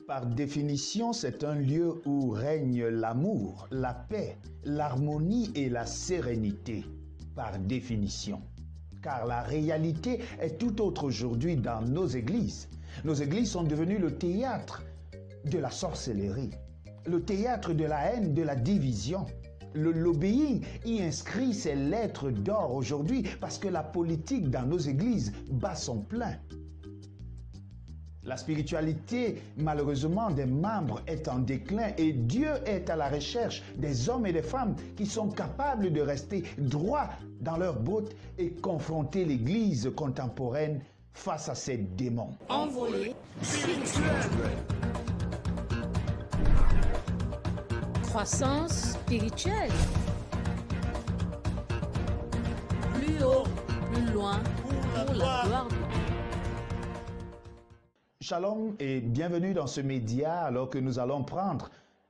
Par définition, c'est un lieu où règne l'amour, la paix, l'harmonie et la sérénité. Par définition. Car la réalité est tout autre aujourd'hui dans nos églises. Nos églises sont devenues le théâtre de la sorcellerie, le théâtre de la haine, de la division. Le lobbying y inscrit ses lettres d'or aujourd'hui parce que la politique dans nos églises bat son plein. La spiritualité, malheureusement, des membres est en déclin et Dieu est à la recherche des hommes et des femmes qui sont capables de rester droits dans leurs bottes et confronter l'Église contemporaine face à ces démons. Envolée spirituelle. Croissance spirituelle. Plus haut, plus loin, pour la gloire de Dieu. Shalom et bienvenue dans ce média alors que nous allons prendre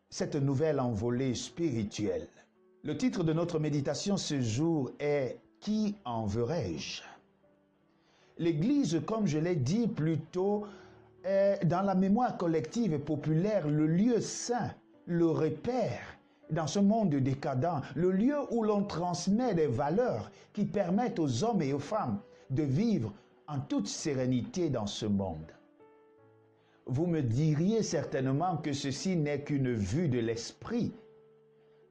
cette nouvelle envolée spirituelle. Le titre de notre méditation ce jour est « Qui enverrai-je » L'Église, comme je l'ai dit plus tôt, est dans la mémoire collective et populaire le lieu saint, le repère dans ce monde décadent, le lieu où l'on transmet des valeurs qui permettent aux hommes et aux femmes de vivre en toute sérénité dans ce monde. Vous me diriez certainement que ceci n'est qu'une vue de l'esprit,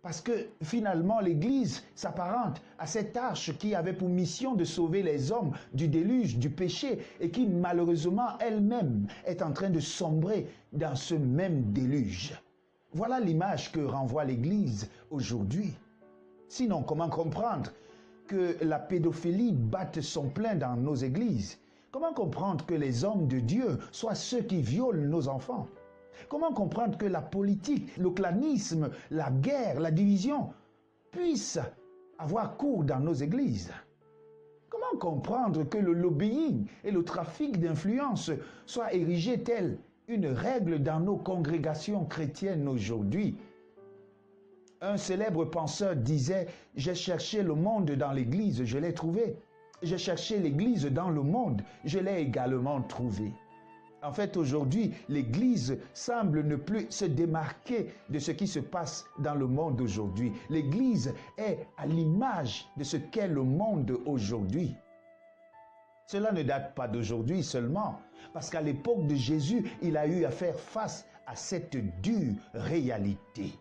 parce que finalement l'Église s'apparente à cette arche qui avait pour mission de sauver les hommes du déluge, du péché, et qui malheureusement elle-même est en train de sombrer dans ce même déluge. Voilà l'image que renvoie l'Église aujourd'hui. Sinon, comment comprendre que la pédophilie batte son plein dans nos églises? Comment comprendre que les hommes de Dieu soient ceux qui violent nos enfants? Comment comprendre que la politique, le clanisme, la guerre, la division puissent avoir cours dans nos églises? Comment comprendre que le lobbying et le trafic d'influence soient érigés tels une règle dans nos congrégations chrétiennes aujourd'hui? Un célèbre penseur disait « J'ai cherché le monde dans l'église, je l'ai trouvé. J'ai cherché l'église dans le monde, je l'ai également trouvé. » En fait, aujourd'hui, l'église semble ne plus se démarquer de ce qui se passe dans le monde aujourd'hui. L'église est à l'image de ce qu'est le monde aujourd'hui. Cela ne date pas d'aujourd'hui seulement, parce qu'à l'époque de Jésus, il a eu à faire face à cette dure réalité.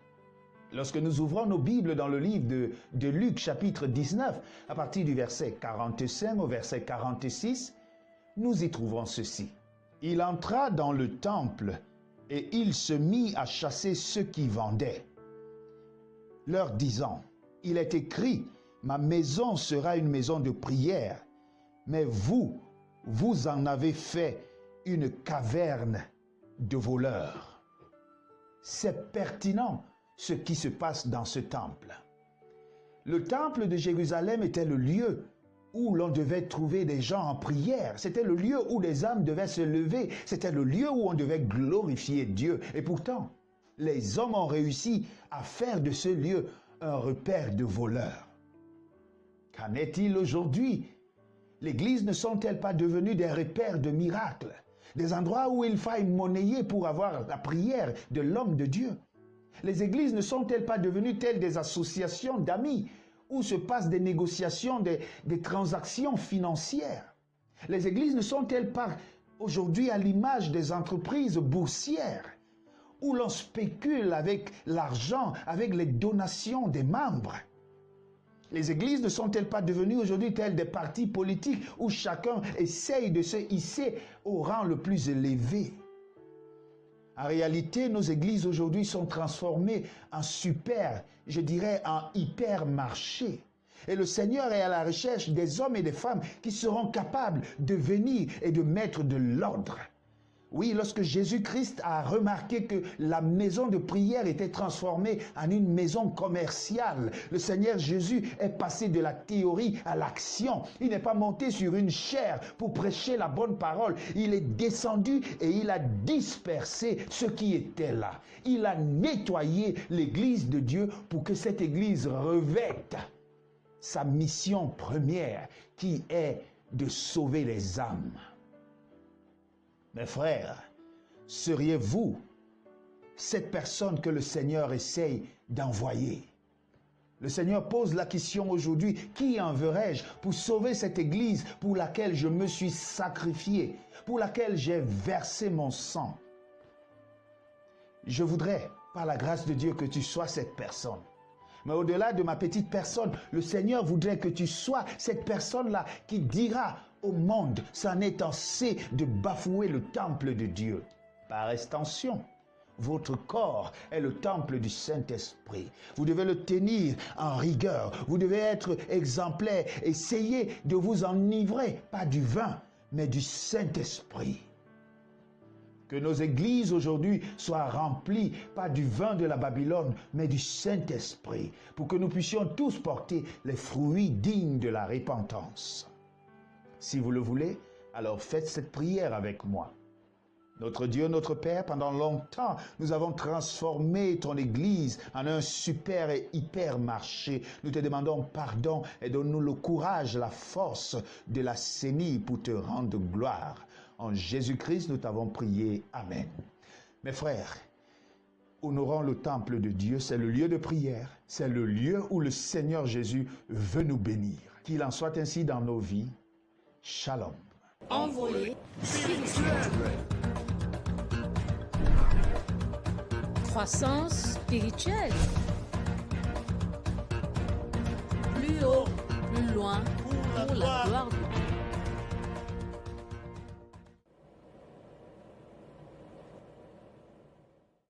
Lorsque nous ouvrons nos Bibles dans le livre de Luc chapitre 19, à partir du verset 45 au verset 46, nous y trouvons ceci. Il entra dans le temple et il se mit à chasser ceux qui vendaient, leur disant, « Il est écrit, ma maison sera une maison de prière, mais vous en avez fait une caverne de voleurs. » C'est pertinent ce qui se passe dans ce temple. Le temple de Jérusalem était le lieu où l'on devait trouver des gens en prière. C'était le lieu où les âmes devaient se lever. C'était le lieu où on devait glorifier Dieu. Et pourtant, les hommes ont réussi à faire de ce lieu un repère de voleurs. Qu'en est-il aujourd'hui? L'Église ne sont-elles pas devenues des repères de miracles? Des endroits où il faille monnayer pour avoir la prière de l'homme de Dieu? Les églises ne sont-elles pas devenues telles des associations d'amis où se passent des négociations, des transactions financières? Les églises ne sont-elles pas aujourd'hui à l'image des entreprises boursières où l'on spécule avec l'argent, avec les donations des membres? Les églises ne sont-elles pas devenues aujourd'hui telles des partis politiques où chacun essaye de se hisser au rang le plus élevé? En réalité, nos églises aujourd'hui sont transformées en je dirais en hypermarché. Et le Seigneur est à la recherche des hommes et des femmes qui seront capables de venir et de mettre de l'ordre. Oui, lorsque Jésus-Christ a remarqué que la maison de prière était transformée en une maison commerciale, le Seigneur Jésus est passé de la théorie à l'action. Il n'est pas monté sur une chaire pour prêcher la bonne parole. Il est descendu et il a dispersé ceux qui étaient là. Il a nettoyé l'église de Dieu pour que cette église revête sa mission première qui est de sauver les âmes. Mes frères, seriez-vous cette personne que le Seigneur essaye d'envoyer? Le Seigneur pose la question aujourd'hui, qui enverrai-je pour sauver cette église pour laquelle je me suis sacrifié, pour laquelle j'ai versé mon sang? Je voudrais, par la grâce de Dieu, que tu sois cette personne. Mais au-delà de ma petite personne, le Seigneur voudrait que tu sois cette personne-là qui dira au monde, c'en est assez de bafouer le temple de Dieu. Par extension, votre corps est le temple du Saint-Esprit. Vous devez le tenir en rigueur. Vous devez être exemplaire. Essayez de vous enivrer, pas du vin, mais du Saint-Esprit. Que nos églises aujourd'hui soient remplies, pas du vin de la Babylone, mais du Saint-Esprit, pour que nous puissions tous porter les fruits dignes de la repentance. Si vous le voulez, alors faites cette prière avec moi. Notre Dieu, notre Père, pendant longtemps, nous avons transformé ton Église en un super et hyper marché. Nous te demandons pardon et donne-nous le courage, la force de la l'assainir pour te rendre gloire. En Jésus-Christ, nous t'avons prié. Amen. Mes frères, honorons le temple de Dieu. C'est le lieu de prière. C'est le lieu où le Seigneur Jésus veut nous bénir. Qu'il en soit ainsi dans nos vies. Shalom. Envolée spirituelle. Croissance spirituelle. Plus haut, plus loin, pour la gloire de Dieu.